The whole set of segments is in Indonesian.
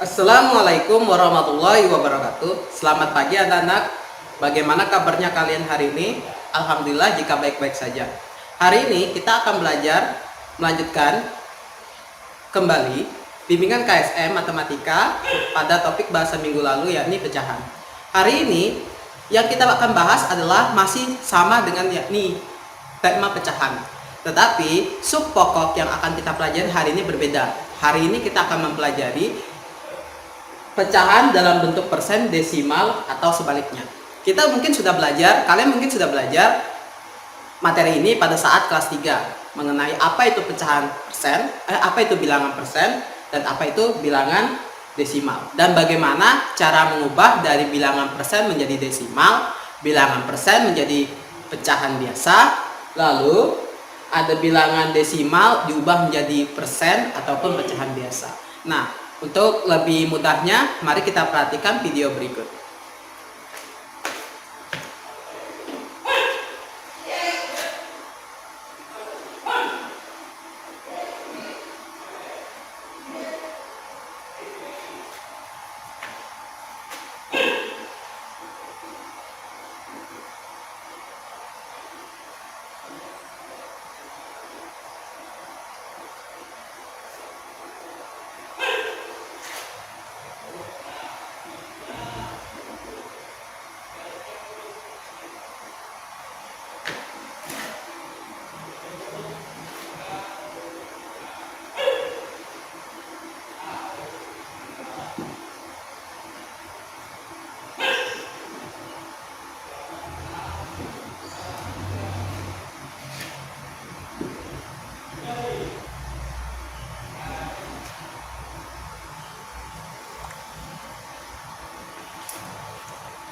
Assalamualaikum warahmatullahi wabarakatuh. Selamat pagi anak-anak. Bagaimana kabarnya kalian hari ini? Alhamdulillah jika baik-baik saja. Hari ini kita akan belajar melanjutkan kembali bimbingan KSM Matematika pada topik bahasa minggu lalu, yakni pecahan. Hari ini yang kita akan bahas adalah masih sama dengan yakni tema pecahan. Tetapi sub pokok yang akan kita pelajari hari ini berbeda. Hari ini kita akan mempelajari pecahan dalam bentuk persen, desimal, atau sebaliknya. Kita mungkin sudah belajar, kalian mungkin sudah belajar materi ini pada saat kelas 3 mengenai apa itu pecahan persen, apa itu bilangan persen, dan apa itu bilangan desimal. Dan bagaimana cara mengubah dari bilangan persen menjadi desimal, bilangan persen menjadi pecahan biasa, lalu ada bilangan desimal diubah menjadi persen ataupun pecahan biasa. Nah, untuk lebih mudahnya, mari kita perhatikan video berikut.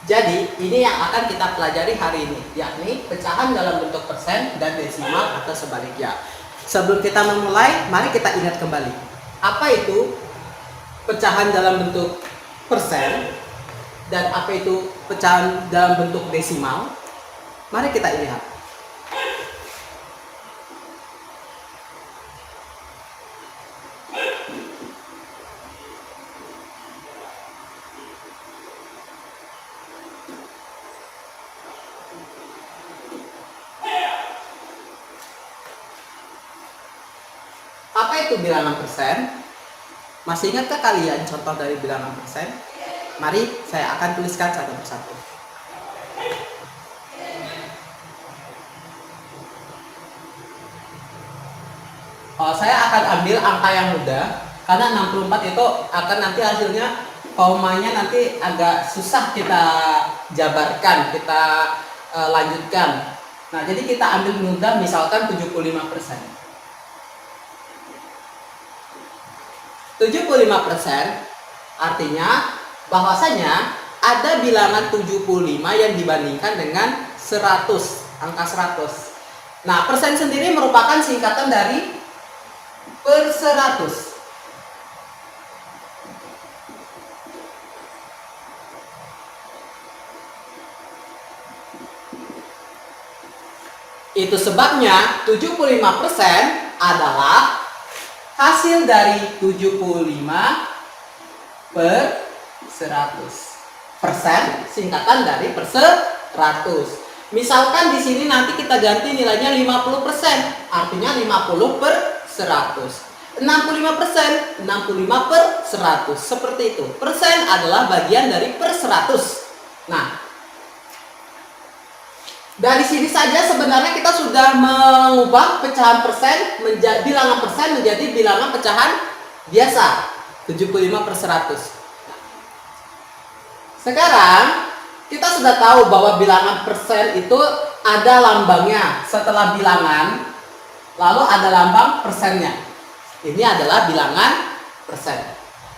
Jadi, ini yang akan kita pelajari hari ini, yakni pecahan dalam bentuk persen dan desimal atau sebaliknya. Sebelum kita memulai, mari kita ingat kembali. Apa itu pecahan dalam bentuk persen dan apa itu pecahan dalam bentuk desimal? Mari kita lihat. Apa itu bilangan persen? Masih ingatkah kalian contoh dari bilangan persen? Mari saya akan tuliskan satu persatu. Saya akan ambil angka yang mudah, karena 64 itu akan nanti hasilnya komanya nanti agak susah kita jabarkan, kita lanjutkan. Nah, jadi kita ambil mudah, misalkan 75%. 75% artinya bahwasanya ada bilangan 75 yang dibandingkan dengan 100, angka 100. Nah, persen sendiri merupakan singkatan dari per 100. Itu sebabnya 75% adalah hasil dari 75 per 100. Persen singkatan dari per 100. Misalkan di sini nanti kita ganti nilainya 50%, artinya 50 per 100. 65%, 65 per 100. Seperti itu. Persen adalah bagian dari per 100. Nah, dari sini saja sebenarnya kita sudah mengubah pecahan persen menjadi bilangan persen menjadi bilangan pecahan biasa, 75 per 100. Sekarang kita sudah tahu bahwa bilangan persen itu ada lambangnya. Setelah bilangan, lalu ada lambang persennya. Ini adalah bilangan persen.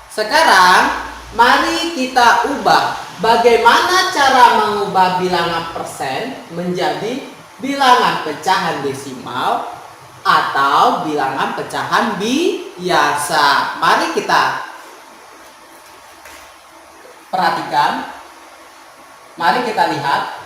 Sekarang mari kita ubah. Bagaimana cara mengubah bilangan persen menjadi bilangan pecahan desimal atau bilangan pecahan biasa? Mari kita perhatikan. Mari kita lihat.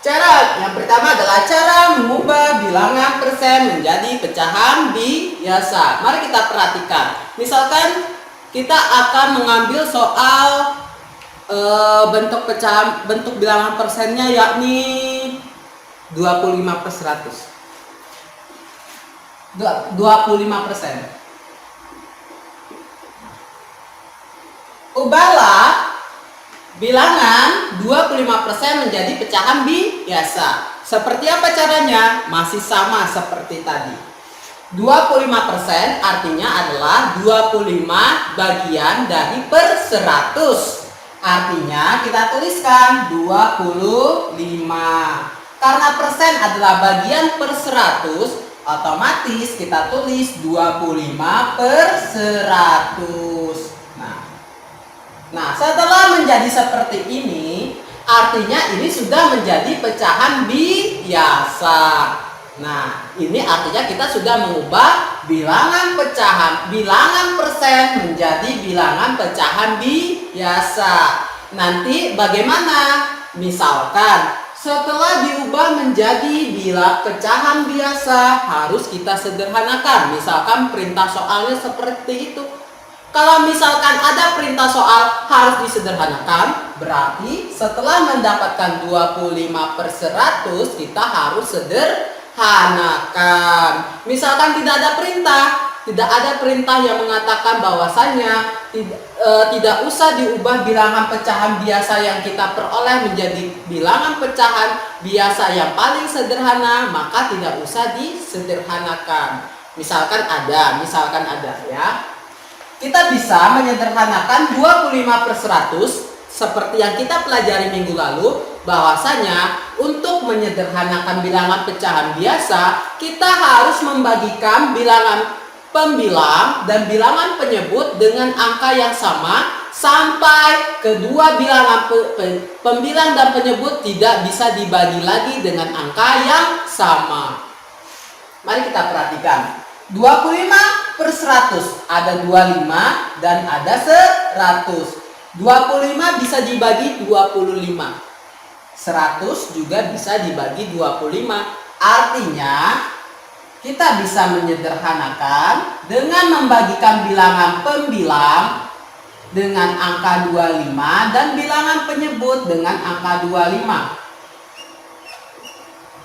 Cara yang pertama adalah cara mengubah bilangan persen menjadi pecahan biasa. Mari kita perhatikan. Misalkan kita akan mengambil soal bentuk bilangan persennya yakni 25/100. 25%. Ubahlah bilangan 25% menjadi pecahan biasa. Seperti apa caranya? Masih sama seperti tadi. 25% artinya adalah 25 bagian dari per 100. Artinya kita tuliskan 25. Karena persen adalah bagian per 100, otomatis kita tulis 25/100. Nah, setelah menjadi seperti ini, artinya ini sudah menjadi pecahan biasa. Nah, ini artinya kita sudah mengubah bilangan persen menjadi bilangan pecahan biasa. Nanti bagaimana? Misalkan setelah diubah menjadi pecahan biasa, harus kita sederhanakan. Misalkan perintah soalnya seperti itu. Kalau misalkan ada perintah soal harus disederhanakan, berarti setelah mendapatkan 25/100 kita harus sederhanakan. Misalkan tidak ada perintah yang mengatakan bahwasanya tidak usah diubah bilangan pecahan biasa yang kita peroleh menjadi bilangan pecahan biasa yang paling sederhana, maka tidak usah disederhanakan. Misalkan ada ya. Kita bisa menyederhanakan 25/100 seperti yang kita pelajari minggu lalu, bahwasanya untuk menyederhanakan bilangan pecahan biasa, kita harus membagikan bilangan pembilang dan bilangan penyebut dengan angka yang sama sampai kedua bilangan pembilang dan penyebut tidak bisa dibagi lagi dengan angka yang sama. Mari kita perhatikan. 25/100 ada 25 dan ada 100. 25 bisa dibagi 25. 100 juga bisa dibagi 25. Artinya kita bisa menyederhanakan dengan membagikan bilangan pembilang dengan angka 25 dan bilangan penyebut dengan angka 25.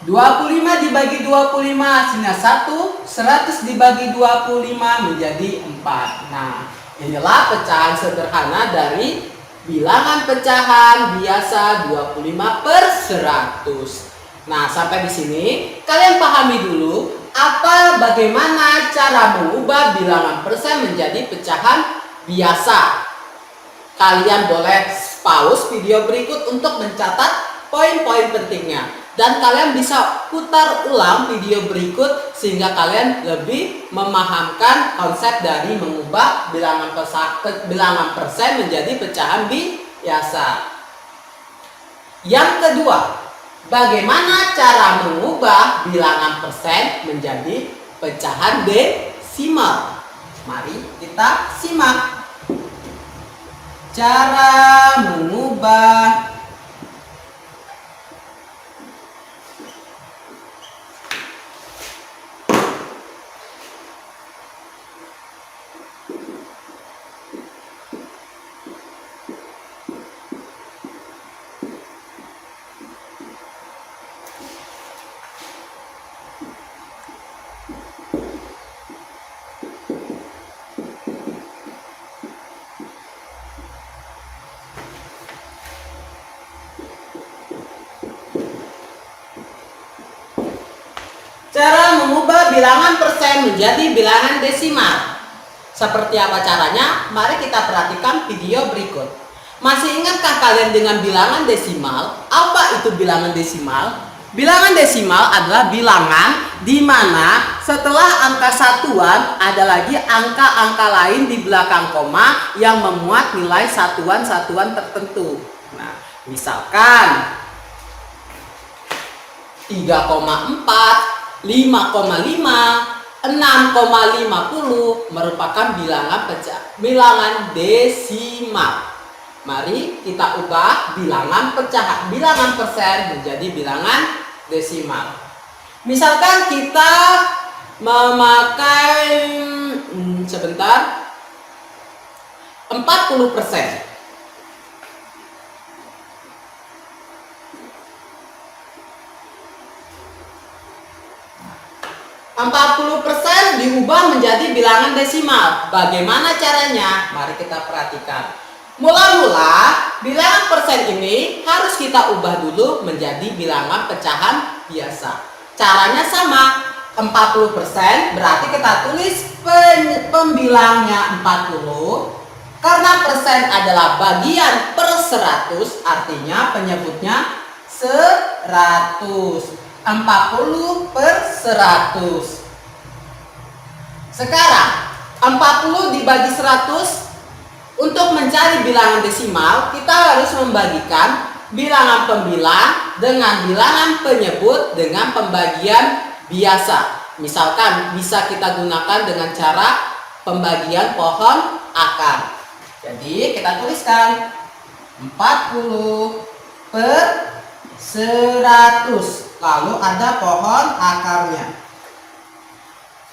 25 dibagi 25 hasilnya 1, 100 dibagi 25 menjadi 4. Nah, inilah pecahan sederhana dari bilangan pecahan biasa 25/100. Nah, sampai di sini kalian pahami dulu bagaimana cara mengubah bilangan persen menjadi pecahan biasa. Kalian boleh pause video berikut untuk mencatat poin-poin pentingnya. Dan kalian bisa putar ulang video berikut sehingga kalian lebih memahamkan konsep dari mengubah bilangan persen menjadi pecahan biasa. Yang kedua, bagaimana cara mengubah bilangan persen menjadi pecahan desimal? Mari kita simak cara mengubah bilangan persen menjadi bilangan desimal. Seperti apa caranya? Mari kita perhatikan video berikut. Masih ingatkah kalian dengan bilangan desimal? Apa itu bilangan desimal? Bilangan desimal adalah bilangan di mana setelah angka satuan ada lagi angka-angka lain di belakang koma yang memuat nilai satuan-satuan tertentu. Nah, misalkan 3,4, 5,5, 6,50 merupakan bilangan desimal. Mari kita ubah bilangan pecahan, bilangan persen menjadi bilangan desimal. Misalkan kita memakai sebentar 40%. 40% diubah menjadi bilangan desimal. Bagaimana caranya? Mari kita perhatikan. Mula-mula bilangan persen ini harus kita ubah dulu menjadi bilangan pecahan biasa. Caranya sama, 40% berarti kita tulis pembilangnya 40. Karena persen adalah bagian per 100, artinya penyebutnya 100. 40 per 100. Sekarang 40 dibagi 100. Untuk mencari bilangan desimal, kita harus membagikan bilangan pembilang dengan bilangan penyebut dengan pembagian biasa. Misalkan bisa kita gunakan dengan cara pembagian pohon akar. Jadi kita tuliskan 40 per 100. Lalu ada pohon akarnya.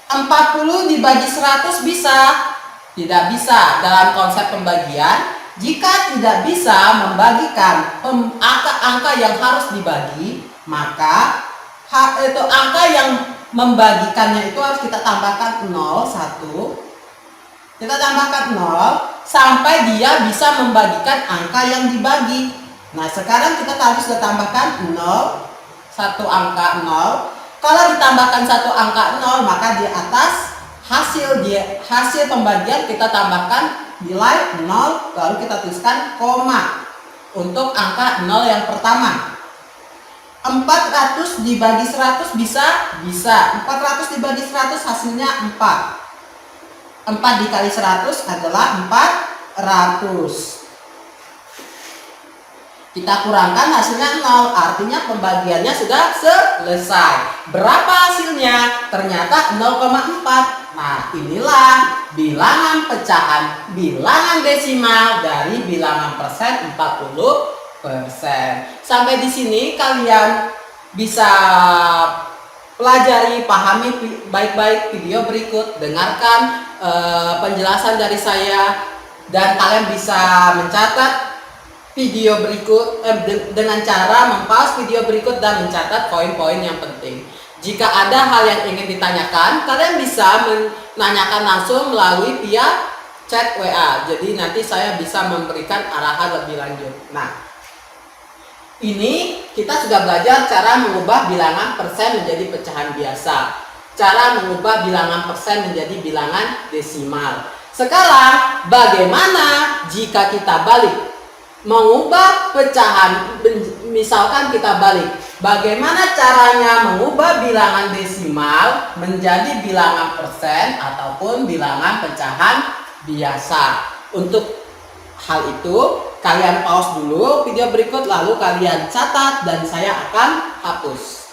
40 dibagi 100 bisa? Tidak bisa dalam konsep pembagian. Jika tidak bisa membagikan angka-angka yang harus dibagi, maka angka yang membagikannya itu harus kita tambahkan 0, 1. Kita tambahkan 0 sampai dia bisa membagikan angka yang dibagi. Nah, sekarang kita sudah tambahkan 0, satu angka 0. Kalau ditambahkan satu angka 0, maka di atas hasil pembagian kita tambahkan nilai 0, lalu kita tuliskan koma untuk angka 0 yang pertama. 400 dibagi 100 bisa? Bisa. 400 dibagi 100 hasilnya 4. 4 dikali 100 adalah 400. Kita kurangkan hasilnya 0, artinya pembagiannya sudah selesai. Berapa hasilnya? Ternyata 0,4. Nah, inilah bilangan pecahan, bilangan desimal dari bilangan persen 40%. Sampai di sini kalian bisa pelajari, pahami baik-baik video berikut, dengarkan penjelasan dari saya, dan kalian bisa mencatat video berikut dengan cara mempause video berikut dan mencatat poin-poin yang penting. Jika ada hal yang ingin ditanyakan, kalian bisa menanyakan langsung melalui via chat WA. Jadi nanti saya bisa memberikan arahan lebih lanjut. Nah, ini kita sudah belajar cara mengubah bilangan persen menjadi pecahan biasa, cara mengubah bilangan persen menjadi bilangan desimal. Sekarang bagaimana jika kita balik? Mengubah pecahan, misalkan kita balik, bagaimana caranya mengubah bilangan desimal menjadi bilangan persen ataupun bilangan pecahan biasa? Untuk hal itu kalian pause dulu video berikut, lalu kalian catat dan saya akan hapus.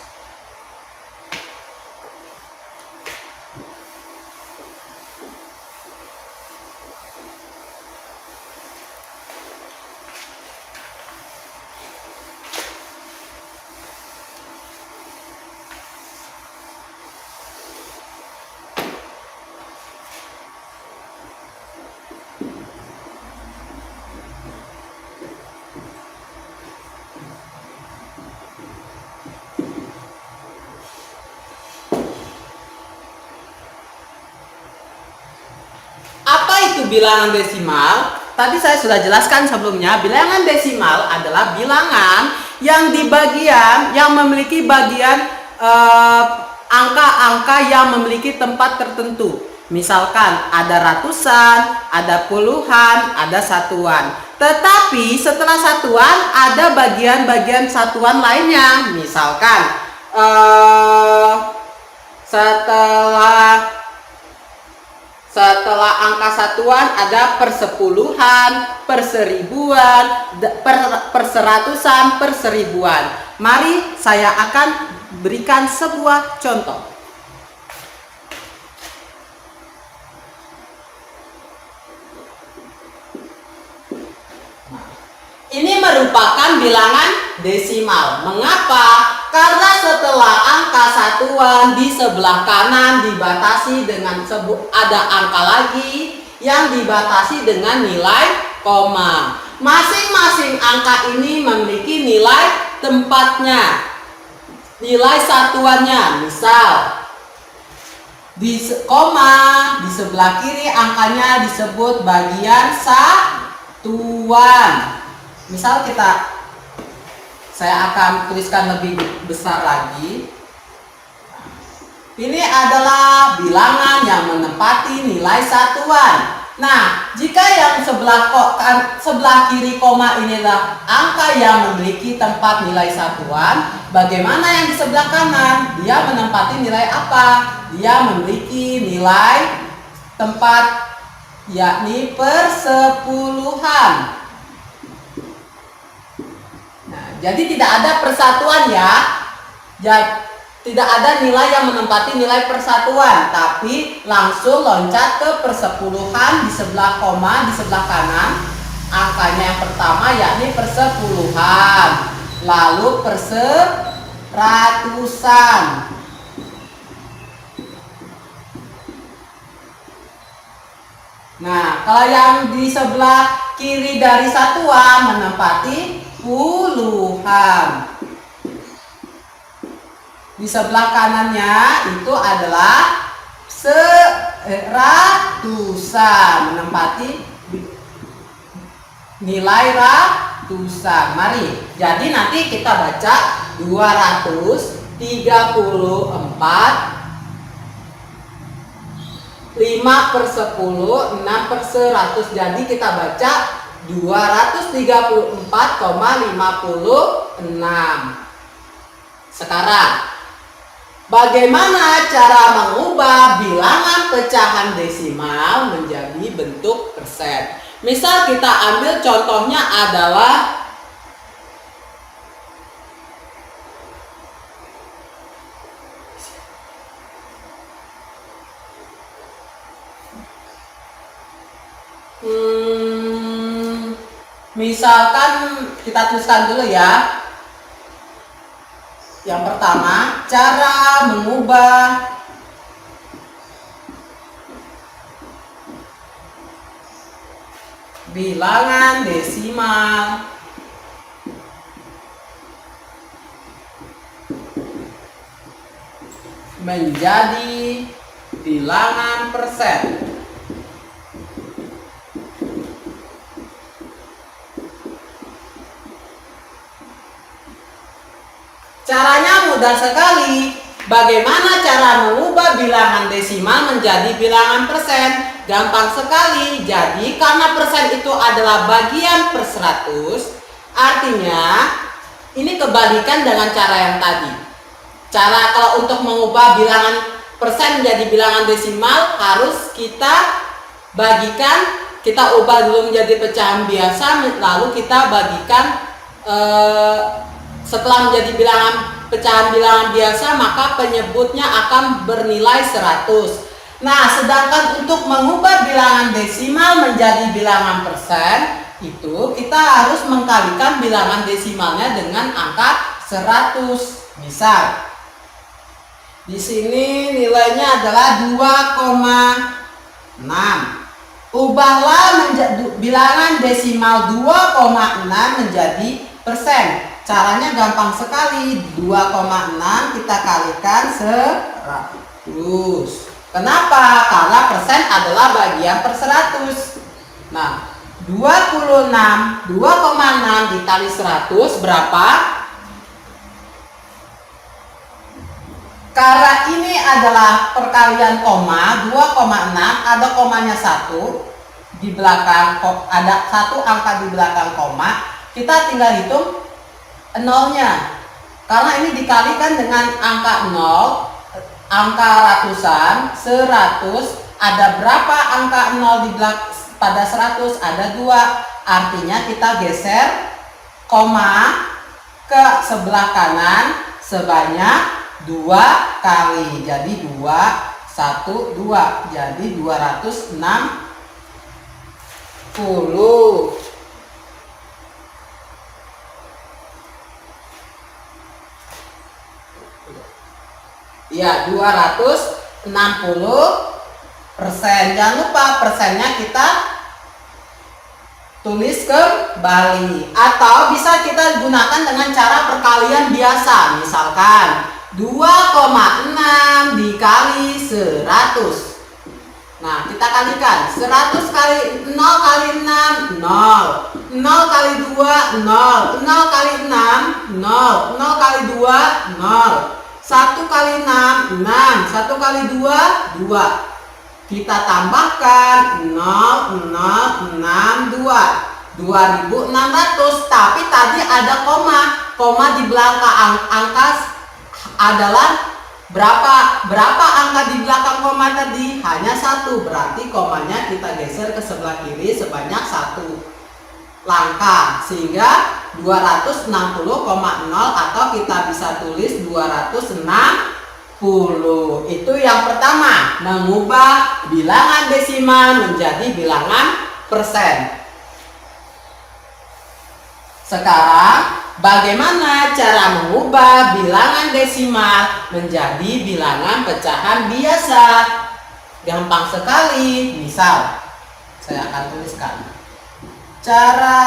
Bilangan desimal, tadi saya sudah jelaskan sebelumnya, bilangan desimal adalah bilangan yang di bagian yang memiliki bagian angka-angka yang memiliki tempat tertentu. Misalkan ada ratusan, ada puluhan, ada satuan. Tetapi setelah satuan ada bagian-bagian satuan lainnya. Misalkan setelah angka satuan ada persepuluhan, perseribuan, perseratusan, perseribuan. Mari saya akan berikan sebuah contoh. Nah, Ini merupakan bilangan desimal. Mengapa? Karena setelah angka satuan di sebelah kanan dibatasi dengan ada angka lagi yang dibatasi dengan nilai koma. Masing-masing angka ini memiliki nilai tempatnya, nilai satuannya. Misal di koma di sebelah kiri angkanya disebut bagian satuan. Misal saya akan tuliskan lebih besar lagi. Ini adalah bilangan yang menempati nilai satuan. Nah, jika yang sebelah kiri koma ini adalah angka yang memiliki tempat nilai satuan, bagaimana yang di sebelah kanan? Dia menempati nilai apa? Dia memiliki nilai tempat yakni persepuluhan. Jadi tidak ada persatuan ya. Tidak ada nilai yang menempati nilai persatuan, tapi langsung loncat ke persepuluhan di sebelah koma di sebelah kanan. Angkanya yang pertama yakni persepuluhan, lalu perseratusan. Nah, kalau yang di sebelah kiri dari satuan menempati puluhan. Di sebelah kanannya itu adalah seratusan, menempati nilai ratusan. Mari, jadi nanti kita baca 234, 5 per 10, 6 per 100. Jadi kita baca 234,56. Sekarang, bagaimana cara mengubah bilangan pecahan desimal menjadi bentuk persen? Misal kita ambil contohnya adalah misalkan kita tuliskan dulu ya. Yang pertama, cara mengubah bilangan desimal menjadi bilangan persen. Caranya mudah sekali. Bagaimana cara mengubah bilangan desimal menjadi bilangan persen? Gampang sekali. Jadi karena persen itu adalah bagian per 100, artinya ini kebalikan dengan cara yang tadi. Cara kalau untuk mengubah bilangan persen menjadi bilangan desimal harus kita bagikan, kita ubah dulu menjadi pecahan biasa, lalu kita bagikan. Setelah menjadi pecahan bilangan biasa, maka penyebutnya akan bernilai 100. Nah, sedangkan untuk mengubah bilangan desimal menjadi bilangan persen, itu kita harus mengkalikan bilangan desimalnya dengan angka 100. Misal, di sini nilainya adalah 2,6. Ubahlah bilangan desimal 2,6 menjadi persen. Caranya gampang sekali. 2,6 kita kalikan 100. Kenapa? Karena persen adalah bagian per 100. Nah, 2,6 dikali 100 berapa? Karena ini adalah perkalian koma, 2,6 ada komanya 1 di belakang, ada satu angka di belakang koma. Kita tinggal hitung nolnya, karena ini dikalikan dengan angka 0, angka ratusan, 100. Ada berapa angka 0 di belakang pada 100? Ada 2. Artinya kita geser koma ke sebelah kanan sebanyak 2 kali. Jadi 2, 1, 2. Jadi 260. Ya, 260%. Jangan lupa persennya kita tulis kembali, atau bisa kita gunakan dengan cara perkalian biasa. Misalkan 2,6 dikali 100. Nah, kita kalikan. 100 kali 0 kali 6, 0. 0 kali 2, 0. 0 kali 6, 0. 0 kali 2, 0. 1 kali 6, 6. 1 kali 2, 2. Kita tambahkan 0062, 2600. Tapi tadi ada koma. Koma di belakang angka adalah berapa angka di belakang koma tadi? Hanya 1. Berarti komanya kita geser ke sebelah kiri sebanyak 1 langkah, sehingga 260,0 atau kita bisa tulis 260. Itu yang pertama, mengubah bilangan desimal menjadi bilangan persen. Sekarang bagaimana cara mengubah bilangan desimal menjadi bilangan pecahan biasa? Gampang sekali. Misal, saya akan tuliskan cara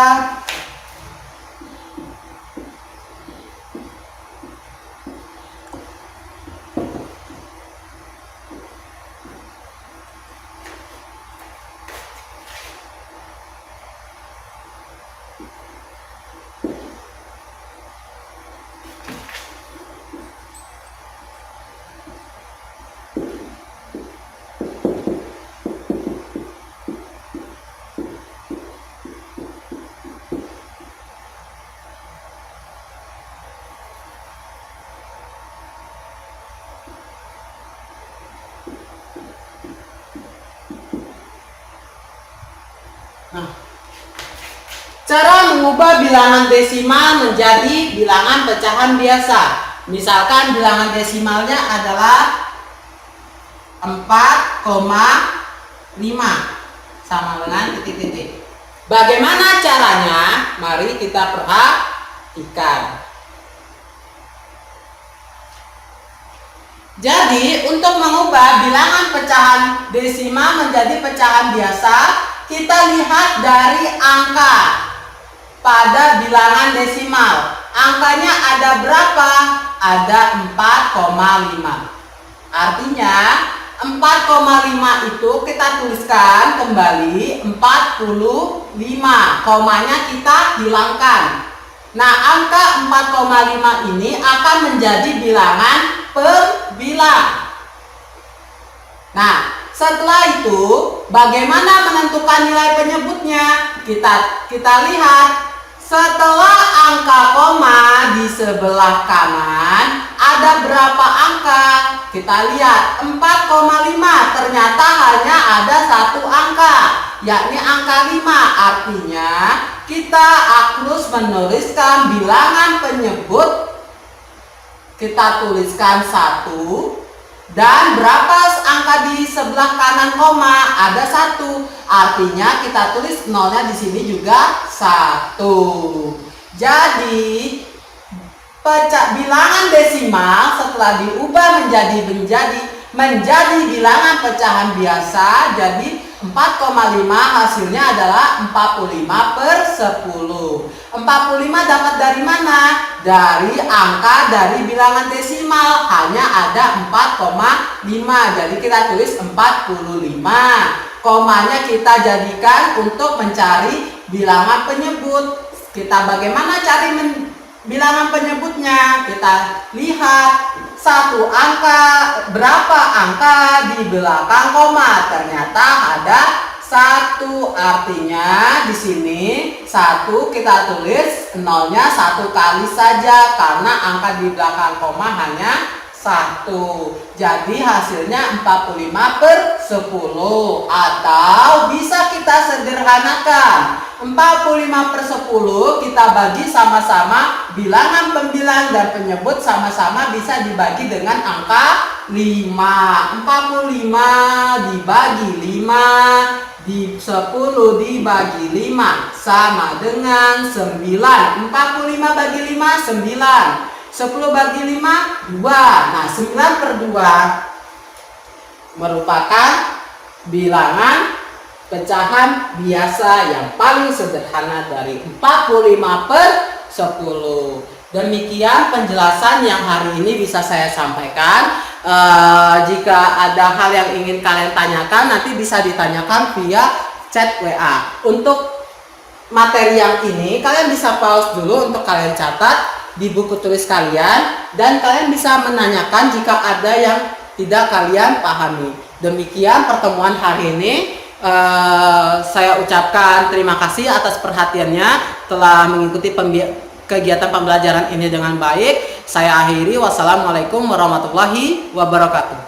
cara mengubah bilangan desimal menjadi bilangan pecahan biasa. Misalkan bilangan desimalnya adalah 4,5 sama dengan titik-titik. Bagaimana caranya? Mari kita perhatikan. Jadi, untuk mengubah bilangan pecahan desimal menjadi pecahan biasa, kita lihat dari angka pada bilangan desimal. Angkanya ada berapa? Ada 4,5. Artinya 4,5 itu kita tuliskan kembali 45. Komanya kita hilangkan. Nah, angka 4,5 ini akan menjadi bilangan pembilang. Nah, setelah itu bagaimana menentukan nilai penyebutnya? Kita lihat. Setelah angka koma di sebelah kanan ada berapa angka? Kita lihat 4,5. Ternyata hanya ada 1 angka, yakni angka 5. Artinya kita harus menuliskan bilangan penyebut. Kita tuliskan 1. Dan berapa angka di sebelah kanan koma? Ada 1. Artinya kita tulis nolnya di sini juga 1. Jadi bilangan desimal setelah diubah menjadi bilangan pecahan biasa, jadi 4,5 hasilnya adalah 45/10. 45 dapat dari mana? Dari angka dari bilangan desimal, hanya ada 4,5. Jadi kita tulis 45. Komanya kita jadikan untuk mencari bilangan penyebut. Kita bagaimana cari bilangan penyebutnya? Kita lihat satu angka, berapa angka di belakang koma? Ternyata ada 1. Artinya di sini 1 kita tulis nolnya 1 kali saja karena angka di belakang koma hanya 1. Jadi hasilnya 45/10, atau bisa kita sederhanakan. 45/10 kita bagi sama-sama bilangan pembilang dan penyebut sama-sama bisa dibagi dengan angka 5. 45 dibagi 5 di 10 dibagi 5 sama dengan 9. 45 bagi 5 9. 10 bagi 5, 2. Nah, 9 per 2 merupakan bilangan pecahan biasa yang paling sederhana dari 45 per 10. Demikian penjelasan yang hari ini bisa saya sampaikan. Jika ada hal yang ingin kalian tanyakan, nanti bisa ditanyakan via chat WA. Untuk materi yang ini kalian bisa pause dulu untuk kalian catat di buku tulis kalian, dan kalian bisa menanyakan jika ada yang tidak kalian pahami. Demikian pertemuan hari ini. Saya ucapkan terima kasih atas perhatiannya telah mengikuti kegiatan pembelajaran ini dengan baik. Saya akhiri, wassalamualaikum warahmatullahi wabarakatuh.